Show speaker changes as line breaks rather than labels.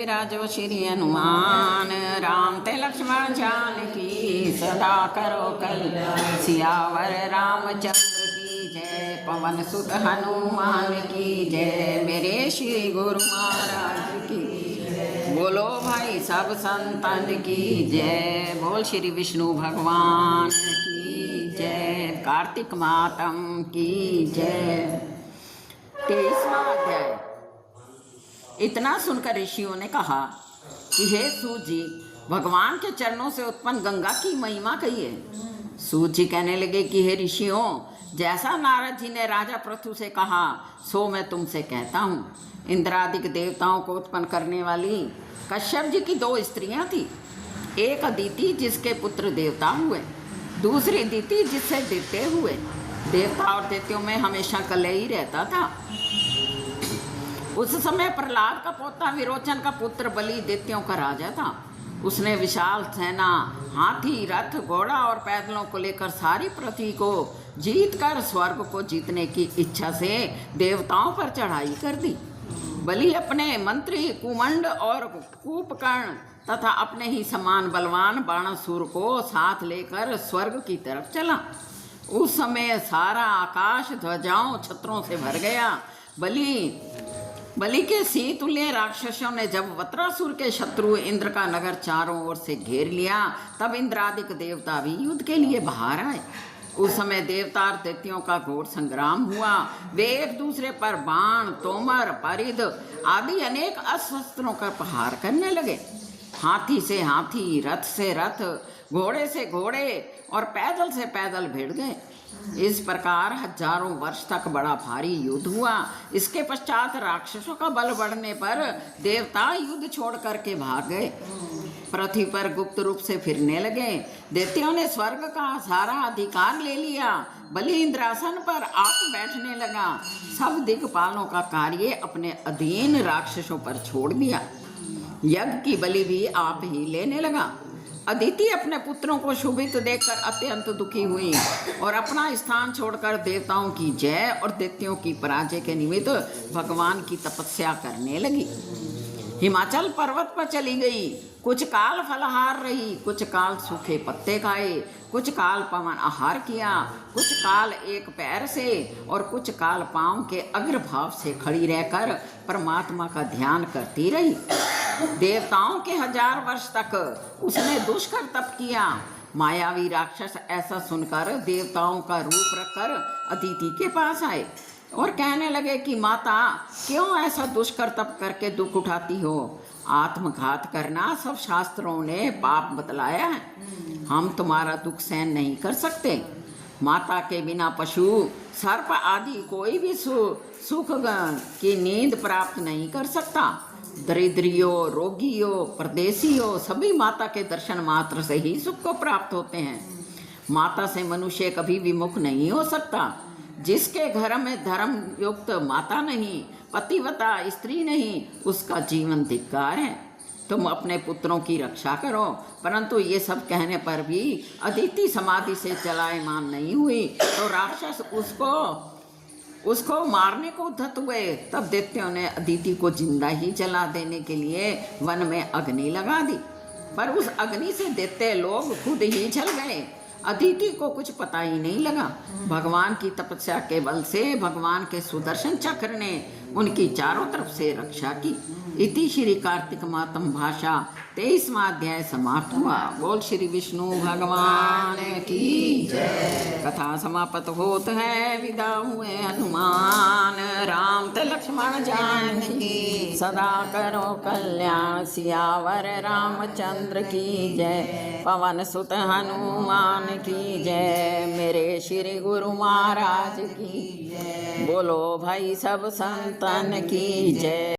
विराजो श्री हनुमान। राम ते लक्ष्मण जानकी सदा करो कल्याण। सियावर रामचंद्र की जय, पवन सुत हनुमान की जय। मेरे श्री गुरु महाराज की बोलो भाई सब संतन की जय। बोल श्री विष्णु भगवान की जय। कार्तिक मातम की जय। 23वां अध्याय। इतना सुनकर ऋषियों ने कहा कि हे सूत जी, भगवान के चरणों से उत्पन्न गंगा की महिमा कहिए। सूत जी कहने लगे कि हे ऋषियों, जैसा नारद जी ने राजा पृथु से कहा सो मैं तुमसे कहता हूँ। इंद्रादिक देवताओं को उत्पन्न करने वाली कश्यप जी की 2 स्त्रियां थी। एक अदिति जिसके पुत्र देवता हुए, दूसरी दिति जिससे दैत्य हुए। देवता और दैत्यों में हमेशा कलह ही रहता था। उस समय प्रहलाद का पोता विरोचन का पुत्र बलि दैत्यों का राजा था। उसने विशाल सेना, हाथी, रथ, घोड़ा और पैदलों को लेकर सारी पृथ्वी को जीत कर स्वर्ग को जीतने की इच्छा से देवताओं पर चढ़ाई कर दी। बलि अपने मंत्री कुमंड और कूपकर्ण तथा अपने ही समान बलवान बाणासुर को साथ लेकर स्वर्ग की तरफ चला। उस समय सारा आकाश ध्वजाओं छत्रों से भर गया। बलि के सी तुल्य राक्षसों ने जब वत्रासुर के शत्रु इंद्र का नगर चारों ओर से घेर लिया, तब इंद्रादिक देवता भी युद्ध के लिए बाहर आए। उस समय देवता और दैत्यों का घोर संग्राम हुआ। वे एक दूसरे पर बाण, तोमर, परिध आदि अनेक अस्त्रों का प्रहार करने लगे। हाथी से हाथी, रथ से रथ, घोड़े से घोड़े और पैदल से पैदल भिड़ गए। इस प्रकार हजारों वर्ष तक बड़ा भारी युद्ध हुआ। इसके पश्चात राक्षसों का बल बढ़ने पर देवता युद्ध छोड़ करके भाग गए, पृथ्वी पर गुप्त रूप से फिरने लगे। दैत्यों ने स्वर्ग का सारा अधिकार ले लिया। बलि इंद्रासन पर आके बैठने लगा। सब दिक्पालों का कार्य अपने अधीन राक्षसों पर छोड़ दिया। यज्ञ की बलि भी आप ही लेने लगा। अदिति अपने पुत्रों को शोभित देखकर अत्यंत दुखी हुई और अपना स्थान छोड़कर देवताओं की जय और दैत्यों की पराजय के निमित्त भगवान की तपस्या करने लगी। हिमाचल पर्वत पर चली गई। कुछ काल फलाहार रही, कुछ काल सूखे पत्ते खाए, कुछ काल पवन आहार किया, कुछ काल एक पैर से और कुछ काल पांव के अग्रभाव से खड़ी रहकर परमात्मा का ध्यान करती रही। देवताओं के 1000 वर्ष तक उसने दुष्कर तप किया। मायावी राक्षस ऐसा सुनकर देवताओं का रूप रखकर अदिति के पास आए और कहने लगे कि माता, क्यों ऐसा दुष्कर तप करके दुख उठाती हो? आत्मघात करना सब शास्त्रों ने पाप बतलाया है। हम तुम्हारा दुख सहन नहीं कर सकते। माता के बिना पशु, सर्प आदि कोई भी सुख की नींद प्राप्त नहीं कर सकता। दरिद्रियों, रोगियों, परदेशियों सभी माता के दर्शन मात्र से ही सुख को प्राप्त होते हैं। माता से मनुष्य कभी विमुख नहीं हो सकता। जिसके घर में धर्म युक्त माता नहीं, पतिव्रता स्त्री नहीं, उसका जीवन धिक्कार है। तुम अपने पुत्रों की रक्षा करो। परंतु ये सब कहने पर भी अदिति समाधि से चलायमान नहीं हुई तो राक्षस उसको मारने को उद्धत हुए। तब दैत्यों ने अदिति को जिंदा ही जला देने के लिए वन में अग्नि लगा दी, पर उस अग्नि से दैत्य लोग खुद ही जल गए। अदिति को कुछ पता ही नहीं लगा। भगवान की तपस्या के बल से भगवान के सुदर्शन चक्र ने उनकी चारों तरफ से रक्षा की। इति श्री कार्तिक मातम भाषा 23वां अध्याय समाप्त हुआ। बोल श्री विष्णु भगवान की जय। कथा समाप्त होत है, विदा हुए हनुमान। राम ते लक्ष्मण जानकी सदा करो कल्याण। सियावर रामचंद्र की जय, पवन सुत हनुमान की जय। मेरे श्री गुरु महाराज की जय। बोलो भाई सब संतन की जय।